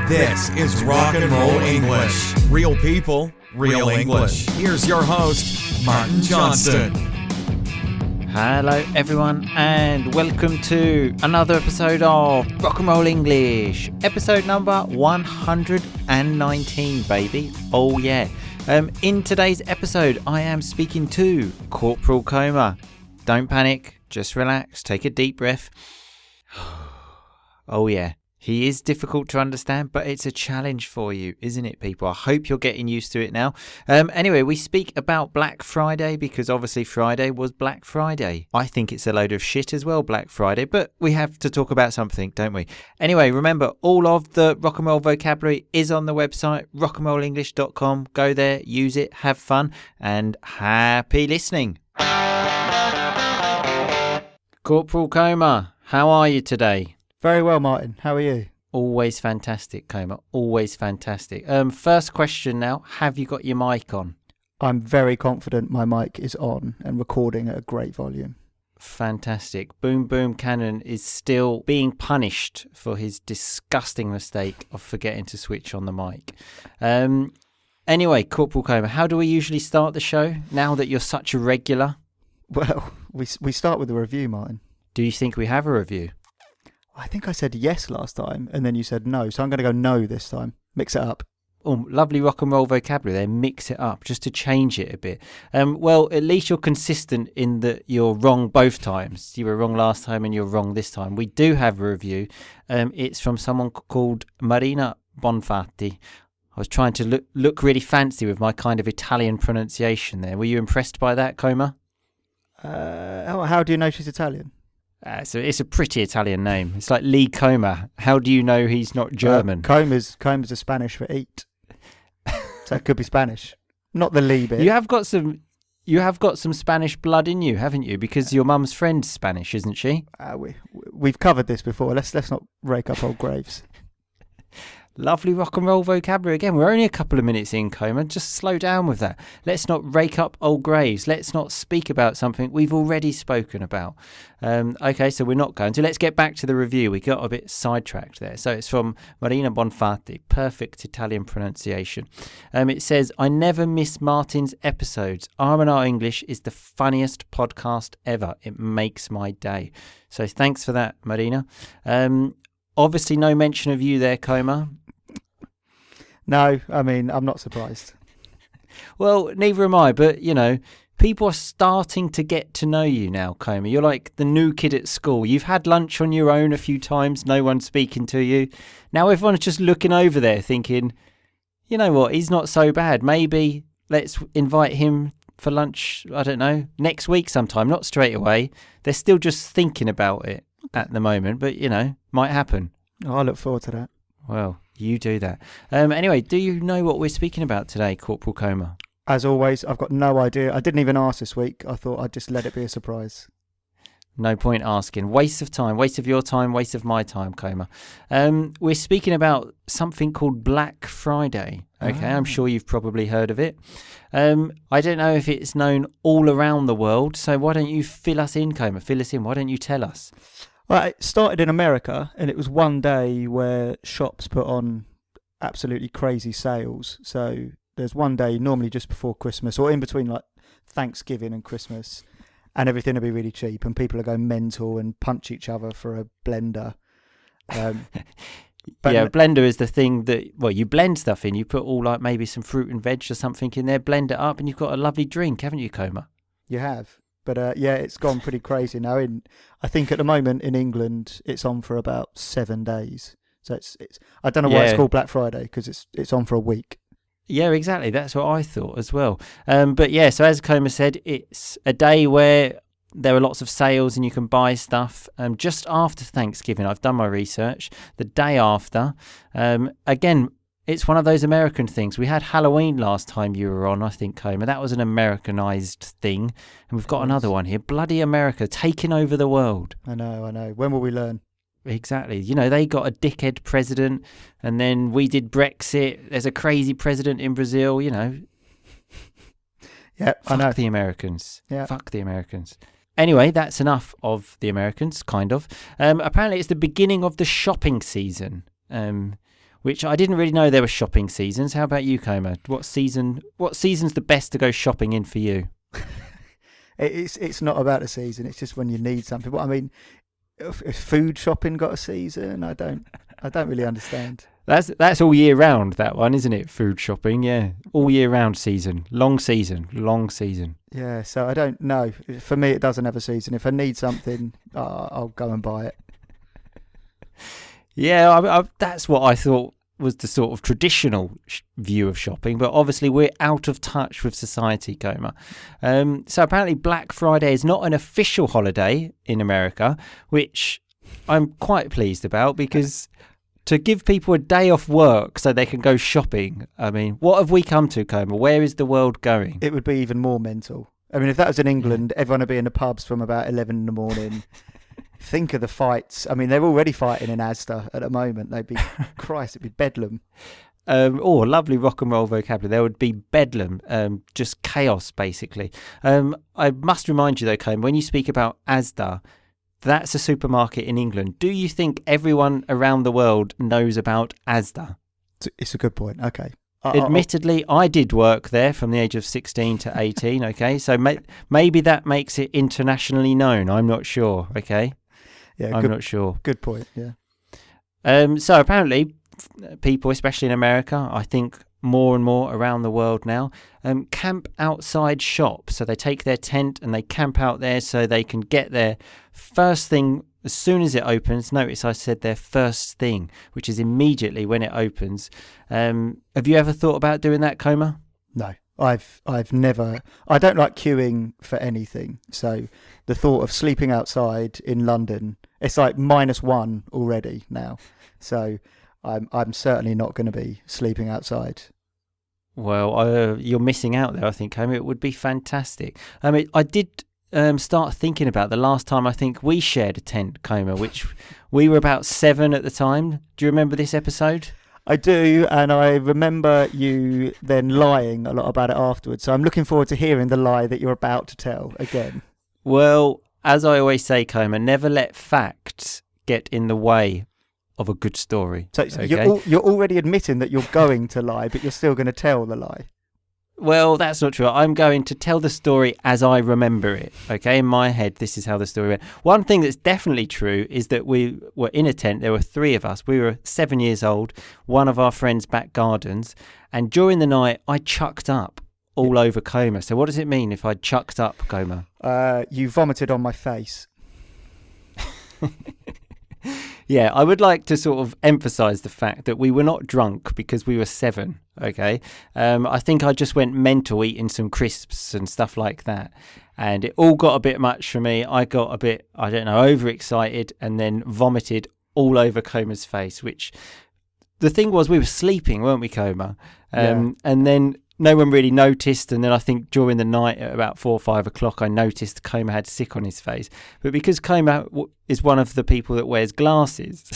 This is Rock and Roll English. Real people, real English. Here's your host, Martin Johnston. Hello everyone and welcome to another episode of Rock and Roll English. Episode number 119, baby. Oh yeah. In today's episode, I am speaking to Corporal Coma. Don't panic, just relax, take a deep breath. Oh yeah. He is difficult to understand, but it's a challenge for you, isn't it, people? I hope you're getting used to it now. Anyway, we speak about Black Friday because obviously Friday was Black Friday. I think it's a load of shit as well, Black Friday, but we have to talk about something, don't we? Anyway, remember, all of the rock and roll vocabulary is on the website, rockandrollenglish.com. Go there, use it, have fun, and happy listening. Corporal Coma, how are you today? Very well, Martin. How are you? Always fantastic, Coma. Always fantastic. First question now. Have you got your mic on? I'm very confident my mic is on and recording at a great volume. Fantastic. Boom Boom Cannon is still being punished for his disgusting mistake of forgetting to switch on the mic. Anyway, Corporal Coma, how do we usually start the show now that you're such a regular? Well, we start with a review, Martin. Do you think we have a review? I think I said yes last time, and then you said no, so I'm going to go no this time. Mix it up. Oh, lovely rock and roll vocabulary there. Mix it up just to change it a bit. Well, at least you're consistent in that you're wrong both times. You were wrong last time and you're wrong this time. We do have a review. It's from someone called Marina Bonfatti. I was trying to look really fancy with my kind of Italian pronunciation there. Were you impressed by that, Coma? How do you know she's Italian? So it's a pretty Italian name. It's like Lee Coma. How do you know he's not German? Coma's a Spanish for eat. So it could be Spanish. Not the Lee bit. You have got some Spanish blood in you, haven't you? Because your mum's friend's Spanish, isn't she? We've covered this before. Let's not rake up old graves. Lovely rock and roll vocabulary again. We're only a couple of minutes in, Coma. Just slow down with that. Let's not rake up old graves. Let's not speak about something we've already spoken about. Okay, so we're not going to. Let's get back to the review. We got a bit sidetracked there. So it's from Marina Bonfatti. Perfect Italian pronunciation. It says, I never miss Martin's episodes. RnR English is the funniest podcast ever. It makes my day. So thanks for that, Marina. Obviously no mention of you there, Coma. No, I mean, I'm not surprised. Well, neither am I, but, you know, people are starting to get to know you now, Coma. You're like the new kid at school. You've had lunch on your own a few times, no one's speaking to you. Now everyone's just looking over there thinking, you know what, he's not so bad. Maybe let's invite him for lunch, I don't know, next week sometime, not straight away. They're still just thinking about it at the moment, but, you know, might happen. Oh, I look forward to that. Well, you do that. Anyway, do you know what we're speaking about today, Corporal Coma? As always, I've got no idea. I didn't even ask this week. I thought I'd just let it be a surprise. No point asking. Waste of time, waste of your time, waste of my time, Coma. We're speaking about something called Black Friday. Okay, I'm sure you've probably heard of it. I don't know if it's known all around the world, so why don't you fill us in, Coma? Fill us in. Why don't you tell us? Well, it started in America, and it was one day where shops put on absolutely crazy sales. So there's one day, normally just before Christmas, or in between like Thanksgiving and Christmas, and everything will be really cheap, and people are going mental and punch each other for a blender. But yeah, blender is the thing that, well, you blend stuff in. You put all like maybe some fruit and veg or something in there, blend it up, and you've got a lovely drink, haven't you, Coma? You have. But yeah, it's gone pretty crazy now. I think at the moment in England, it's on for about 7 days. So it's I don't know why it's called Black Friday, because it's on for a week. Yeah, exactly. That's what I thought as well. But yeah, so as Coma said, it's a day where there are lots of sales and you can buy stuff. Just after Thanksgiving, I've done my research. The day after, again, it's one of those American things. We had Halloween last time you were on, I think, Coma. That was an Americanized thing. And we've got another one here. Bloody America, taking over the world. I know. When will we learn? Exactly. You know, they got a dickhead president, and then we did Brexit. There's a crazy president in Brazil, you know. Yeah, I know. Fuck the Americans. Yeah. Fuck the Americans. Anyway, that's enough of the Americans, kind of. Apparently, it's the beginning of the shopping season. which I didn't really know there were shopping seasons. How about you, Comer? What season's the best to go shopping in for you? It's not about the season. It's just when you need something. But I mean, if food shopping got a season, I don't really understand. That's all year round, that one, isn't it? Food shopping, yeah. All year round season. Long season. Yeah, so I don't know. For me, it doesn't have a season. If I need something, I'll go and buy it. Yeah, that's what I thought was the sort of traditional view of shopping, but obviously we're out of touch with society, Comer. So apparently Black Friday is not an official holiday in America, which I'm quite pleased about, because to give people a day off work so they can go shopping, I mean, what have we come to, Comer? Where is the world going? It would be even more mental. I mean, if that was in England, everyone would be in the pubs from about 11 in the morning. Think of the fights. I mean, they're already fighting in Asda at the moment. It'd be Bedlam. Lovely rock and roll vocabulary. There would be Bedlam, just chaos, basically. I must remind you, though, Comer, when you speak about Asda, that's a supermarket in England. Do you think everyone around the world knows about Asda? It's a good point. Okay. Admittedly, I did work there from the age of 16 to 18, okay? So maybe that makes it internationally known. I'm not sure, okay? Yeah, I'm not sure. Good point, yeah. So apparently, people, especially in America, I think more and more around the world now, camp outside shops. So they take their tent and they camp out there so they can get there first thing as soon as it opens. Notice I said their first thing, which is immediately when it opens. Have you ever thought about doing that, Comer? No, I've never. I don't like queuing for anything. So the thought of sleeping outside in London, it's like -1 already now. So I'm certainly not going to be sleeping outside. Well, you're missing out there, I think, Comer. It would be fantastic. I mean, I did start thinking about the last time I think we shared a tent, Comer, which we were about 7 at the time. Do you remember this episode? I do, and I remember you then lying a lot about it afterwards. So I'm looking forward to hearing the lie that you're about to tell again. Well, as I always say, Comer, never let facts get in the way of a good story. So okay? you're already admitting that you're going to lie, but you're still going to tell the lie. Well, that's not true. I'm going to tell the story as I remember it. Okay, in my head, this is how the story went. One thing that's definitely true is that we were in a tent. There were 3 of us. We were 7 years old, one of our friends' back gardens. And during the night, I chucked up all over Comer. So what does it mean if I chucked up, Comer? You vomited on my face. Yeah, I would like to sort of emphasise the fact that we were not drunk because we were 7, okay? I think I just went mental eating some crisps and stuff like that. And it all got a bit much for me. I got a bit, overexcited and then vomited all over Comer's face, which the thing was we were sleeping, weren't we, Comer? Yeah. And then no one really noticed, and then I think during the night at about 4 or 5 o'clock I noticed Comer had sick on his face. But because Comer is one of the people that wears glasses,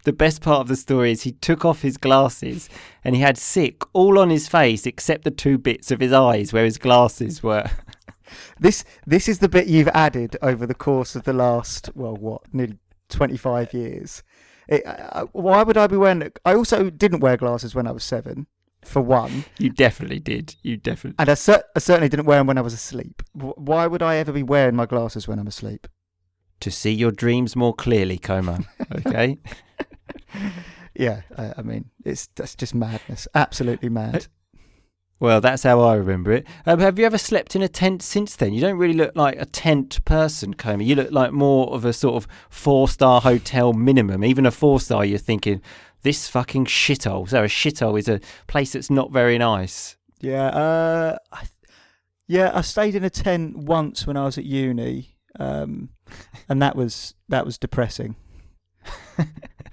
the best part of the story is he took off his glasses and he had sick all on his face except the 2 bits of his eyes where his glasses were. This is the bit you've added over the course of the last, nearly 25 years. Why would I be wearing it? I also didn't wear glasses when I was 7. For one. You definitely did. And I certainly didn't wear them when I was asleep. Why would I ever be wearing my glasses when I'm asleep? To see your dreams more clearly, Comer. Okay? Yeah, I mean, that's just madness. Absolutely mad. Well, that's how I remember it. Have you ever slept in a tent since then? You don't really look like a tent person, Comer. You look like more of a sort of 4-star hotel minimum. Even a 4-star, you're thinking, this fucking shithole. So a shithole is a place that's not very nice. Yeah, I stayed in a tent once when I was at uni, and that was depressing.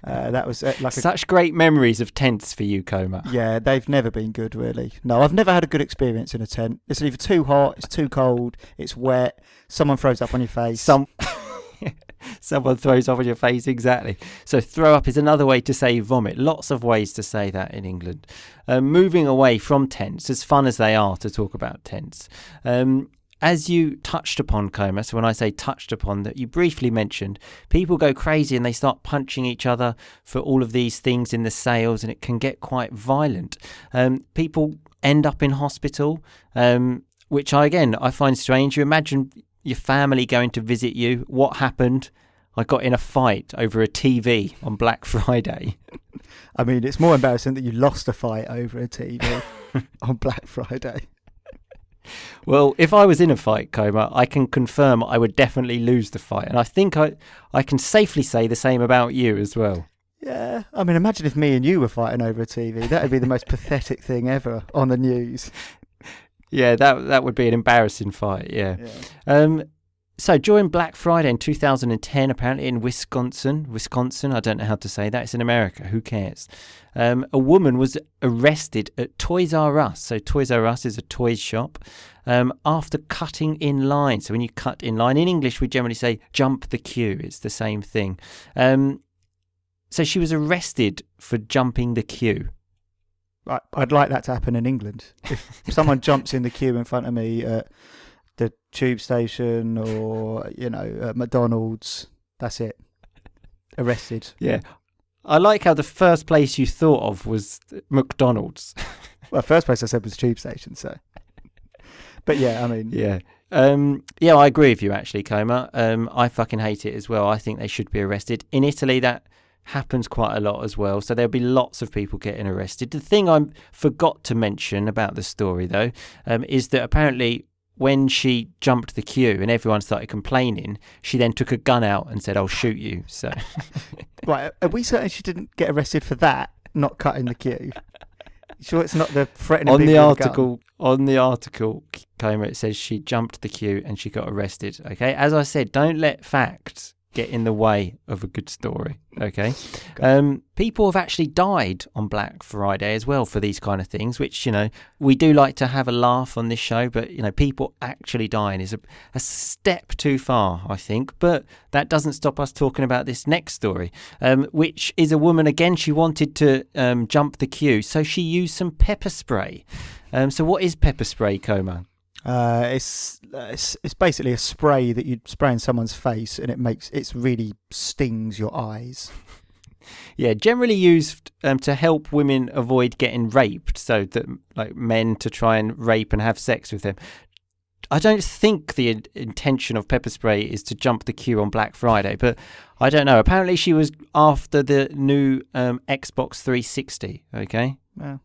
That was such great memories of tents for you, Comer. Yeah, they've never been good, really. No, I've never had a good experience in a tent. It's either too hot, it's too cold, it's wet, someone throws up on your face. Someone throws up on your face, exactly. So throw up is another way to say vomit. Lots of ways to say that in England. Moving away from tents, as fun as they are to talk about tents, as you touched upon, Coma, so when I say touched upon, that you briefly mentioned, people go crazy and they start punching each other for all of these things in the sales, and it can get quite violent. People end up in hospital, which I find strange. You imagine your family going to visit you. What happened? I got in a fight over a TV on Black Friday. I mean, it's more embarrassing that you lost a fight over a TV on Black Friday. Well, if I was in a fight, Coma, I can confirm I would definitely lose the fight. And I think I can safely say the same about you as well. Yeah, I mean, imagine if me and you were fighting over a TV. That would be the most pathetic thing ever on the news. Yeah, that would be an embarrassing fight, yeah. So during Black Friday in 2010, apparently in Wisconsin, I don't know how to say that, it's in America, who cares? A woman was arrested at Toys R Us. So Toys R Us is a toys shop, after cutting in line. So when you cut in line, in English we generally say jump the queue, it's the same thing. So she was arrested for jumping the queue. I'd like that to happen in England. If someone jumps in the queue in front of me at the tube station or, at McDonald's, that's it. Arrested. Yeah. I like how the first place you thought of was McDonald's. Well, first place I said was tube station, so. But yeah, I mean. Yeah. I agree with you actually, Coma. I fucking hate it as well. I think they should be arrested. In Italy, that happens quite a lot as well, so there'll be lots of people getting arrested. The thing I forgot to mention about the story though, is that apparently when she jumped the queue and everyone started complaining, she then took a gun out and said, "I'll shoot you." So right, are we certain she didn't get arrested for that, not cutting the queue? Sure it's not the threatening on people the with a article gun? On the article, Coma, it says she jumped the queue and she got arrested. Okay, as I said, don't let facts get in the way of a good story. Okay. People have actually died on Black Friday as well for these kind of things, which we do like to have a laugh on this show, but people actually dying is a step too far, I think. But that doesn't stop us talking about this next story, which is a woman again. She wanted to jump the queue, so she used some pepper spray. So what is pepper spray, Coma? It's basically a spray that you spray in someone's face, and it really stings your eyes. Yeah, generally used to help women avoid getting raped, so that like men to try and rape and have sex with them. I don't think the intention of pepper spray is to jump the queue on Black Friday, but I don't know. Apparently she was after the new Xbox 360, okay? Well,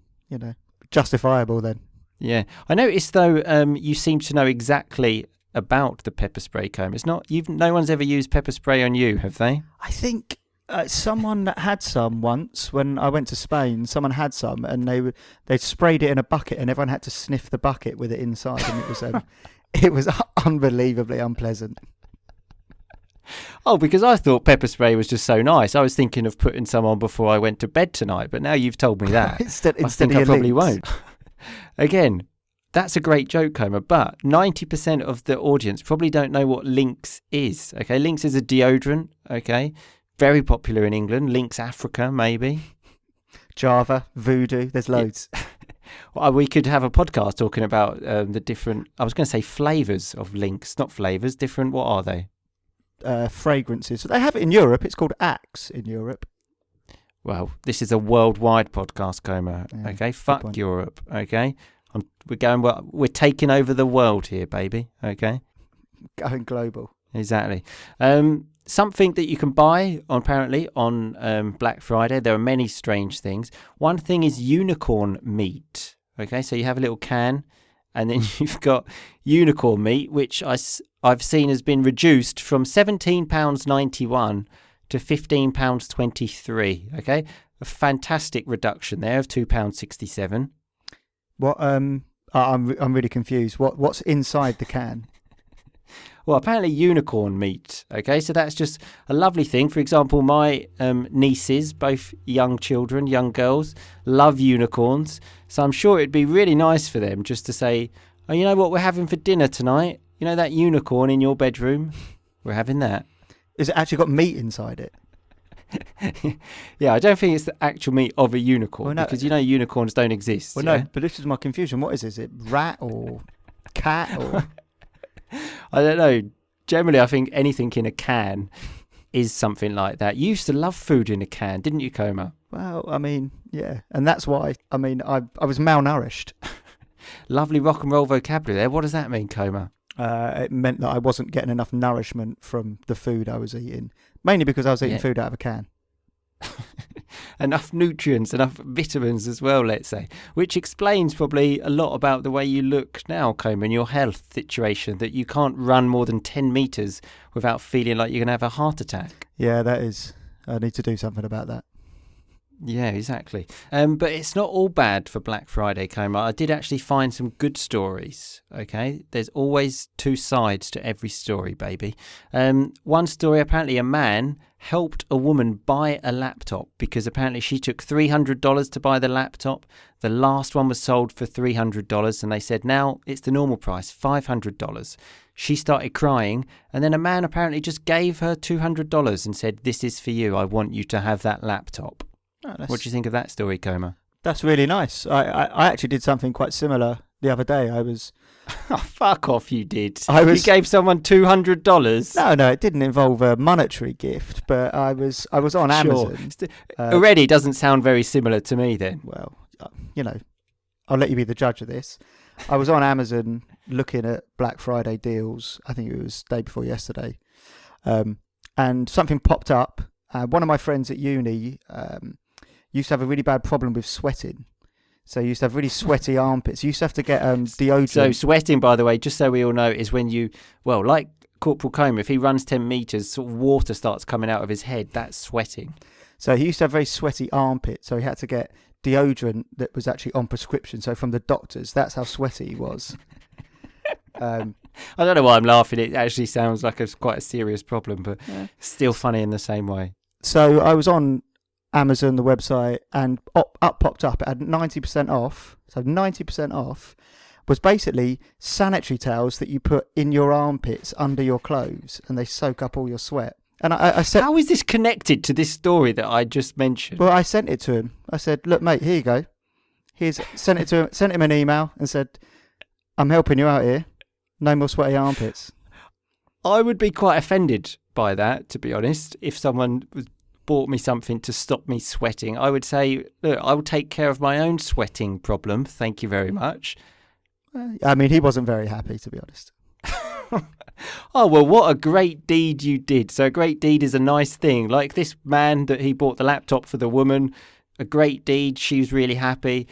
justifiable then. Yeah, I noticed though. You seem to know exactly about the pepper spray, Comb. It's not no one's ever used pepper spray on you, have they? I think someone that had some once when I went to Spain. Someone had some, and they sprayed it in a bucket, and everyone had to sniff the bucket with it inside, and it was unbelievably unpleasant. Oh, because I thought pepper spray was just so nice. I was thinking of putting some on before I went to bed tonight, but now you've told me that. instead I think of I probably links. won't. Again, that's a great joke, Homer, but 90% of the audience probably don't know what Lynx is. Okay, Lynx is a deodorant, okay? Very popular in England. Lynx Africa, maybe. Java, Voodoo, there's loads. Yeah. Well, we could have a podcast talking about the different, I was going to say flavours of Lynx, not flavours, different, what are they? Fragrances. They have it in Europe. It's called Axe in Europe. Well, this is a worldwide podcast, Comer. Yeah, okay, fuck Europe. Okay, we're taking over the world here, baby. Okay, going global. Exactly. Something that you can buy apparently on Black Friday. There are many strange things. One thing is unicorn meat. Okay, so you have a little can, and then you've got unicorn meat, which I've seen has been reduced from £17.91 to £15.23. Okay, a fantastic reduction there of £2.67. What? I'm really confused. What's inside the can? Well, apparently unicorn meat. Okay, so that's just a lovely thing. For example, my nieces, both young children, young girls, love unicorns. So I'm sure it'd be really nice for them just to say, "Oh, you know what we're having for dinner tonight? You know that unicorn in your bedroom? We're having that." Is it actually got meat inside it? Yeah, I don't think it's the actual meat of a unicorn, because unicorns don't exist. Well, no, but this is my confusion. What is it? Is it rat or cat or? I don't know. Generally, I think anything in a can is something like that. You used to love food in a can, didn't you, Coma? Well, I mean, yeah. And that's why, I was malnourished. Lovely rock and roll vocabulary there. What does that mean, Coma? It meant that I wasn't getting enough nourishment from the food I was eating. Mainly because I was eating food out of a can. Enough nutrients, enough vitamins as well, let's say, which explains probably a lot about the way you look now, Coma, and your health situation, that you can't run more than 10 metres without feeling like you're going to have a heart attack. Yeah, that is. I need to do something about that. Yeah, exactly. But it's not all bad for Black Friday, Coma. I did actually find some good stories, okay? There's always two sides to every story, baby. One story, apparently a man helped a woman buy a laptop because apparently she took $300 to buy the laptop. The last one was sold for $300 and they said now it's the normal price, $500. She started crying and then a man apparently just gave her $200 and said, "This is for you. I want you to have that laptop." Oh, what do you think of that story, Coma? That's really nice. I actually did something quite similar the other day. Oh, fuck off, you did. You gave someone $200? No, it didn't involve a monetary gift, but I was on Amazon. Already doesn't sound very similar to me then. Well, I'll let you be the judge of this. I was on Amazon looking at Black Friday deals. I think it was day before yesterday. And something popped up. One of my friends at uni used to have a really bad problem with sweating. So he used to have really sweaty armpits. He used to have to get deodorant. So sweating, by the way, just so we all know, is when you, well, like Corporal Coma, if he runs 10 metres, sort of water starts coming out of his head. That's sweating. So he used to have very sweaty armpits. So he had to get deodorant that was actually on prescription. So from the doctors, that's how sweaty he was. I don't know why I'm laughing. It actually sounds like quite a serious problem, but still funny in the same way. So I was on Amazon, the website, and popped up. It had 90% off. So 90% off was basically sanitary towels that you put in your armpits under your clothes, and they soak up all your sweat. And I said, how is this connected to this story that I just mentioned? Well, I sent it to him. I said, "Look, mate, here you go." Sent him an email and said, "I'm helping you out here. No more sweaty armpits." I would be quite offended by that, to be honest. If someone bought me something to stop me sweating, I would say, "Look, I will take care of my own sweating problem. Thank you very much." I mean, he wasn't very happy, to be honest. Oh, well, what a great deed you did. So a great deed is a nice thing. Like this man that he bought the laptop for the woman, a great deed. She was really happy.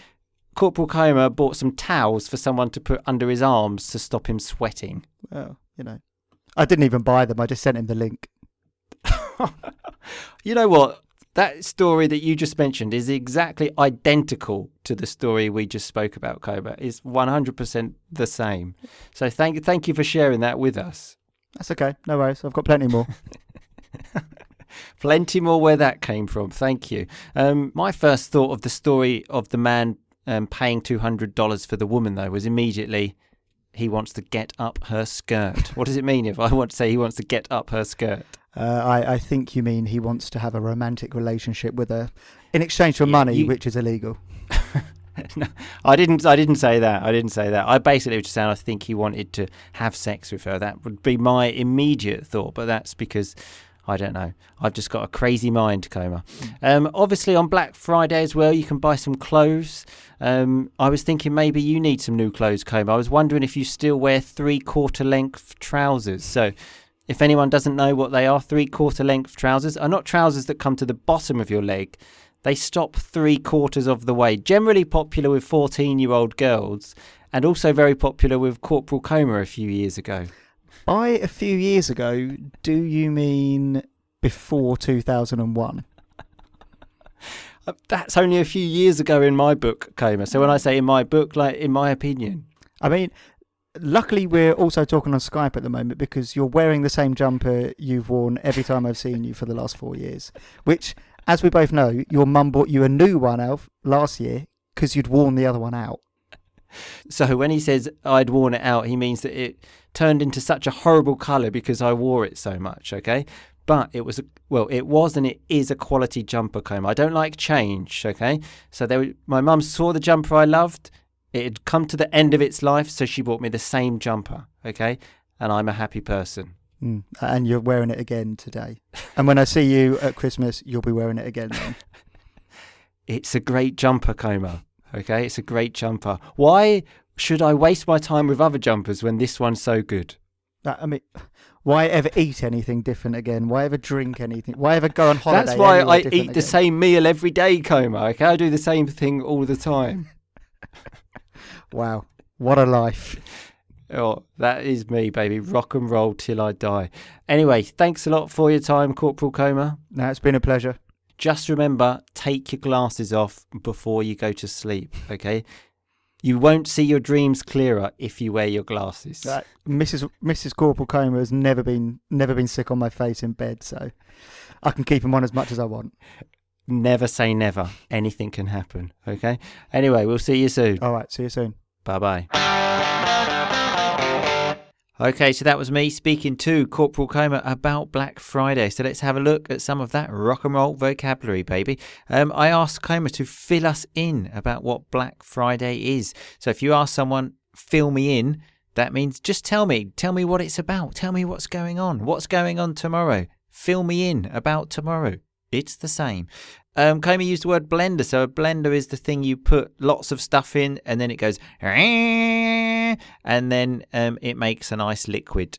Corporal Coma bought some towels for someone to put under his arms to stop him sweating. Well, I didn't even buy them. I just sent him the link. You know what? That story that you just mentioned is exactly identical to the story we just spoke about, Coma. It's 100% the same. So thank you for sharing that with us. That's okay. No worries. I've got plenty more. Plenty more where that came from. Thank you. My first thought of the story of the man paying $200 for the woman, though, was immediately he wants to get up her skirt. What does it mean if I want to say he wants to get up her skirt? I think you mean he wants to have a romantic relationship with her in exchange for money, which is illegal. No, I didn't say that. I basically was just saying I think he wanted to have sex with her. That would be my immediate thought, but that's because I don't know. I've just got a crazy mind, Coma. Obviously, on Black Friday as well, you can buy some clothes. I was thinking maybe you need some new clothes, Coma. I was wondering if you still wear 3/4 length trousers. So if anyone doesn't know what they are, 3/4 length trousers are not trousers that come to the bottom of your leg. They stop 3/4 of the way. Generally popular with 14-year-old girls and also very popular with Corporal Coma a few years ago. By a few years ago, do you mean before 2001? That's only a few years ago in my book, Coma. So when I say in my book, like in my opinion. I mean, luckily we're also talking on Skype at the moment because you're wearing the same jumper you've worn every time I've seen you for the last 4 years, which, as we both know, your mum bought you a new one out last year because you'd worn the other one out. So when he says I'd worn it out, he means that it turned into such a horrible colour because I wore it so much, okay? But it was and it is a quality jumper, Coma. I don't like change, okay? So my mum saw the jumper I loved. It had come to the end of its life, so she bought me the same jumper, okay? and I'm a happy person. And you're wearing it again today. And when I see you at Christmas, you'll be wearing it again then. It's a great jumper, Coma. Okay, it's a great jumper. Why should I waste my time with other jumpers when this one's so good? I mean, why ever eat anything different again? Why ever drink anything? Why ever go on holiday? That's why I eat again? the same meal every day, Coma. Okay, I do the same thing all the time. Wow, what a life. Oh, that is me, baby. Rock and roll till I die. Anyway, thanks a lot for your time, Corporal Coma. No, it's been a pleasure. Just remember, take your glasses off before you go to sleep, okay? You won't see your dreams clearer if you wear your glasses. Mrs. Corporal Coma has never been sick on my face in bed, so I can keep them on as much as I want. Never say never. Anything can happen, okay? Anyway, we'll see you soon. All right, see you soon. Bye-bye. Okay, so that was me speaking to Corporal Coma about Black Friday. So let's have a look at some of that rock and roll vocabulary, baby. I asked Coma to fill us in about what Black Friday is. So if you ask someone, fill me in, that means just tell me what it's about. Tell me what's going on tomorrow. Fill me in about tomorrow. It's the same. Coma used the word blender. So a blender is the thing you put lots of stuff in and then it goes and then it makes a nice liquid.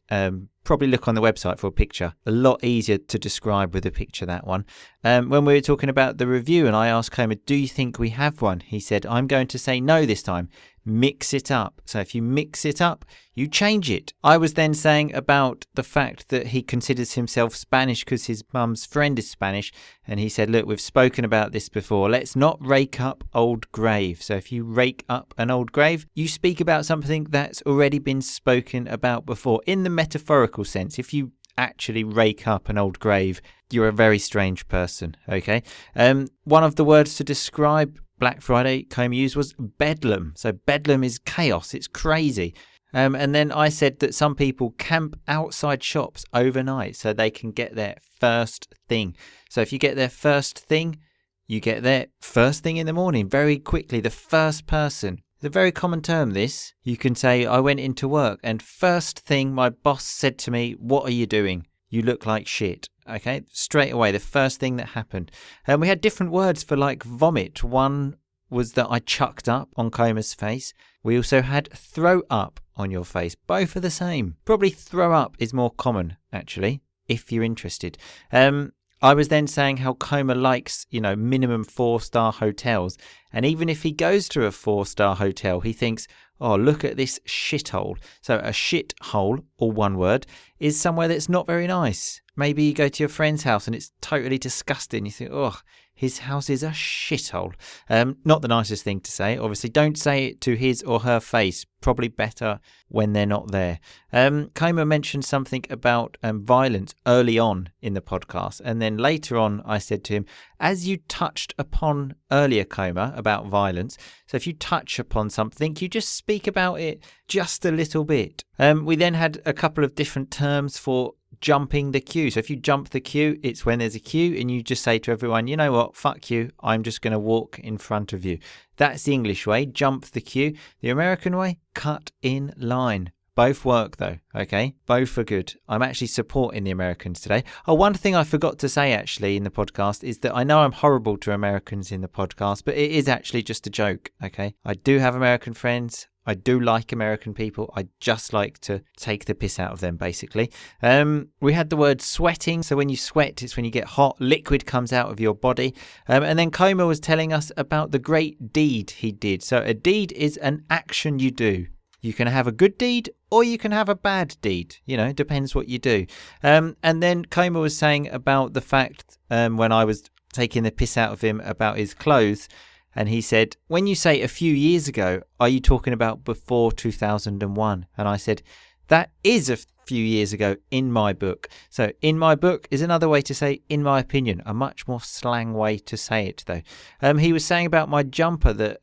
Probably look on the website for a picture. A lot easier to describe with a picture, that one. When we were talking about the review and I asked Coma, do you think we have one? He said, I'm going to say no this time. Mix it up. So if you mix it up, you change it. I was then saying about the fact that he considers himself Spanish because his mum's friend is Spanish. And he said, look, we've spoken about this before. Let's not rake up old grave. So if you rake up an old grave, you speak about something that's already been spoken about before in the metaphorical sense. If you actually rake up an old grave, you're a very strange person. Okay. One of the words to describe Black Friday Coma used was bedlam. So bedlam is chaos. It's crazy. And then I said that some people camp outside shops overnight so they can get their first thing. So if you get their first thing, you get there first thing in the morning, very quickly, the first person. It's a very common term, this. You can say, I went into work and first thing my boss said to me, what are you doing? You look like shit. Okay, straight away, the first thing that happened. And we had different words for like vomit. One was that I chucked up on Coma's face. We also had throw up on your face. Both are the same. Probably throw up is more common, actually, if you're interested. I was then saying how Coma likes, minimum 4-star hotels. And even if he goes to a 4-star hotel, he thinks, oh, look at this shithole. So a shithole, all one word, is somewhere that's not very nice. Maybe you go to your friend's house and it's totally disgusting. You think, oh, his house is a shithole. Not the nicest thing to say. Obviously, don't say it to his or her face. Probably better when they're not there. Coma mentioned something about violence early on in the podcast. And then later on, I said to him, as you touched upon earlier, Coma, about violence. So if you touch upon something, you just speak about it just a little bit. We then had a couple of different terms for jumping the queue. So if you jump the queue, it's when there's a queue and you just say to everyone, you know what, fuck you, I'm just going to walk in front of you. That's the English way, jump the queue. The American way, cut in line. Both work though, okay? Both are good. I'm actually supporting the Americans today. Oh, one thing I forgot to say actually in the podcast is that I know I'm horrible to Americans in the podcast, but it is actually just a joke, okay? I do have American friends. I do like American people. I just like to take the piss out of them, basically. We had the word sweating. So when you sweat, it's when you get hot, liquid comes out of your body. And then Coma was telling us about the great deed he did. So a deed is an action you do. You can have a good deed or you can have a bad deed. It depends what you do. And then Coma was saying about the fact when I was taking the piss out of him about his clothes. And he said, when you say a few years ago, are you talking about before 2001? And I said, that is a few years ago in my book. So in my book is another way to say in my opinion, a much more slang way to say it though. He was saying about my jumper that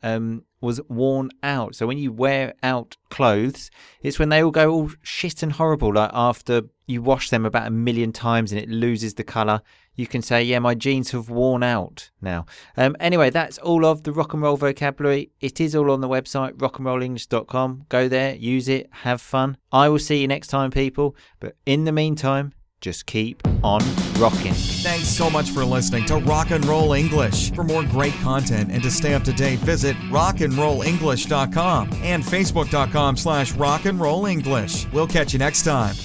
was worn out. So when you wear out clothes, it's when they all go all shit and horrible, like after you wash them about 1 million times and it loses the colour. You can say, yeah, my jeans have worn out now. Anyway, that's all of the rock and roll vocabulary. It is all on the website, rockandrollenglish.com. Go there, use it, have fun. I will see you next time, people. But in the meantime, just keep on rocking. Thanks so much for listening to Rock and Roll English. For more great content and to stay up to date, visit rockandrollenglish.com and facebook.com/rockandrollenglish. We'll catch you next time.